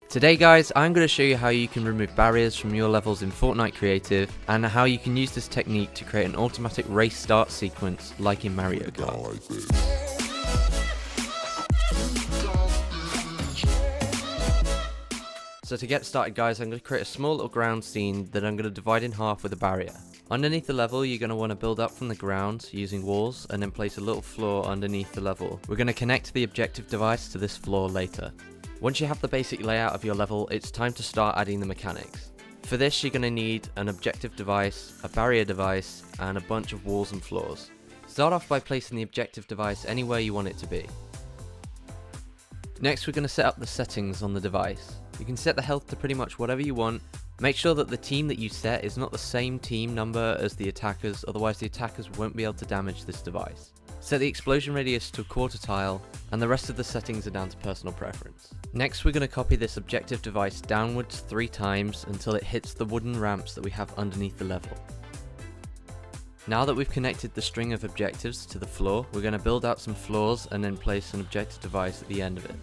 Today guys, I'm going to show you how you can remove barriers from your levels in Fortnite Creative and how you can use this technique to create an automatic race start sequence like in Mario Kart. So to get started guys, I'm going to create a small little ground scene that I'm going to divide in half with a barrier. Underneath the level, you're going to want to build up from the ground using walls and then place a little floor underneath the level. We're going to connect the objective device to this floor later. Once you have the basic layout of your level, it's time to start adding the mechanics. For this, you're going to need an objective device, a barrier device, and a bunch of walls and floors. Start off by placing the objective device anywhere you want it to be. Next, we're going to set up the settings on the device. You can set the health to pretty much whatever you want. Make sure that the team that you set is not the same team number as the attackers, otherwise the attackers won't be able to damage this device. Set the explosion radius to a quarter tile, and the rest of the settings are down to personal preference. Next, we're going to copy this objective device downwards 3 times until it hits the wooden ramps that we have underneath the level. Now that we've connected the string of objectives to the floor, we're going to build out some floors and then place an objective device at the end of it.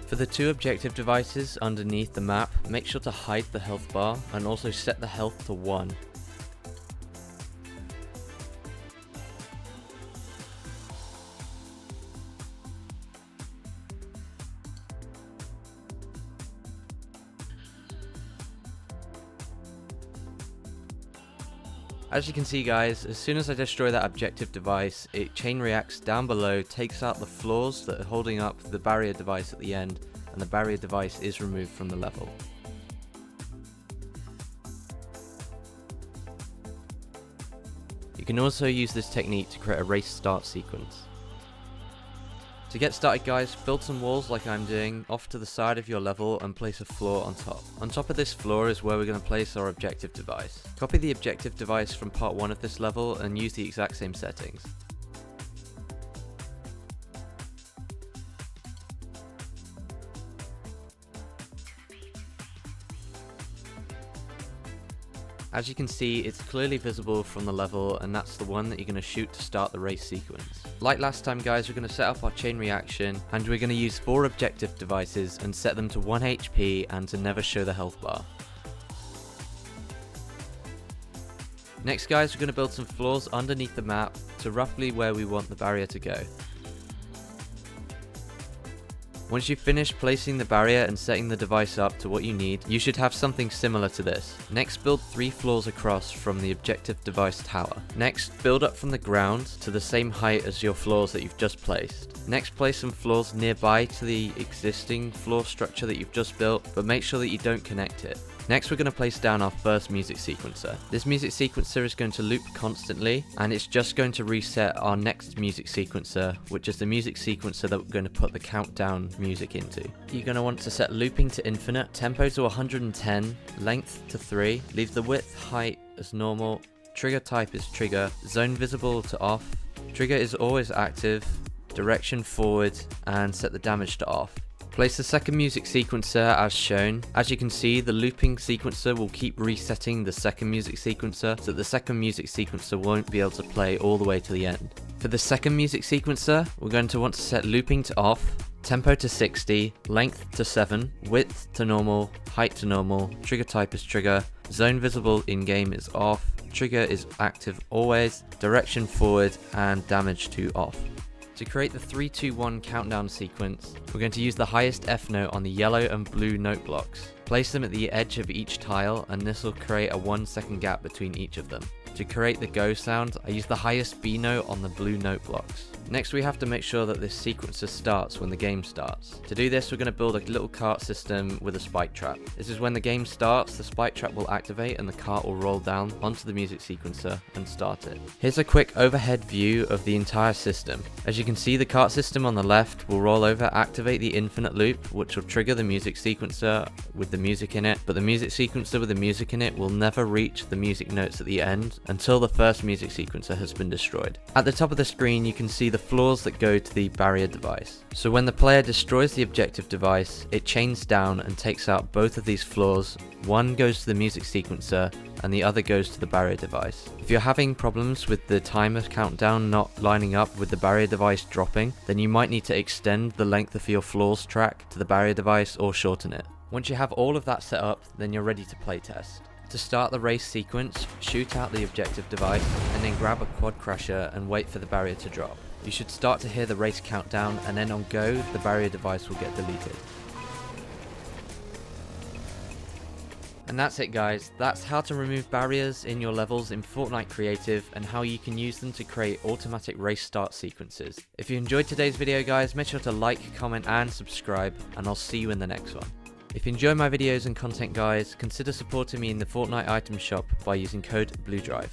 For the 2 objective devices underneath the map, make sure to hide the health bar and also set the health to 1. As you can see guys, as soon as I destroy that objective device, it chain reacts down below, takes out the floors that are holding up the barrier device at the end, and the barrier device is removed from the level. You can also use this technique to create a race start sequence. To get started guys, build some walls like I'm doing off to the side of your level and place a floor on top. On top of this floor is where we're going to place our objective device. Copy the objective device from part 1 of this level and use the exact same settings. As you can see, it's clearly visible from the level, and that's the one that you're going to shoot to start the race sequence. Like last time guys, we're going to set up our chain reaction, and we're going to use 4 objective devices and set them to 1 HP and to never show the health bar. Next guys, we're going to build some floors underneath the map to roughly where we want the barrier to go. Once you've finished placing the barrier and setting the device up to what you need, you should have something similar to this. Next, build 3 floors across from the objective device tower. Next, build up from the ground to the same height as your floors that you've just placed. Next, place some floors nearby to the existing floor structure that you've just built, but make sure that you don't connect it. Next, we're going to place down our first music sequencer. This music sequencer is going to loop constantly, and it's just going to reset our next music sequencer, which is the music sequencer that we're going to put the countdown music into. You're going to want to set looping to infinite, tempo to 110, length to 3, leave the width height as normal, trigger type is trigger, zone visible to off, trigger is always active, direction forward, and set the damage to off. Place the second music sequencer as shown. As you can see, the looping sequencer will keep resetting the second music sequencer, so the second music sequencer won't be able to play all the way to the end. For the second music sequencer, we're going to want to set looping to off, tempo to 60, length to 7, width to normal, height to normal, trigger type is trigger, zone visible in-game is off, trigger is active always, direction forward, and damage to off. To create the 3, 2, 1 countdown sequence, we're going to use the highest F note on the yellow and blue note blocks. Place them at the edge of each tile, and this will create a 1-second gap between each of them. To create the go sound, I use the highest B note on the blue note blocks. Next, we have to make sure that this sequencer starts when the game starts. To do this, we're going to build a little cart system with a spike trap. This is when the game starts, the spike trap will activate and the cart will roll down onto the music sequencer and start it. Here's a quick overhead view of the entire system. As you can see, the cart system on the left will roll over, activate the infinite loop, which will trigger the music sequencer with the music in it, but the music sequencer with the music in it will never reach the music notes at the end until the first music sequencer has been destroyed. At the top of the screen, you can see the floors that go to the barrier device. So when the player destroys the objective device, it chains down and takes out both of these floors. One goes to the music sequencer and the other goes to the barrier device. If you're having problems with the timer countdown not lining up with the barrier device dropping, then you might need to extend the length of your floors track to the barrier device or shorten it. Once you have all of that set up, then you're ready to playtest. To start the race sequence, shoot out the objective device and then grab a quad crusher and wait for the barrier to drop. You should start to hear the race countdown, and then on go, the barrier device will get deleted. And that's it guys, that's how to remove barriers in your levels in Fortnite Creative and how you can use them to create automatic race start sequences. If you enjoyed today's video guys, make sure to like, comment and subscribe, and I'll see you in the next one. If you enjoy my videos and content guys, consider supporting me in the Fortnite item shop by using code BluDrive.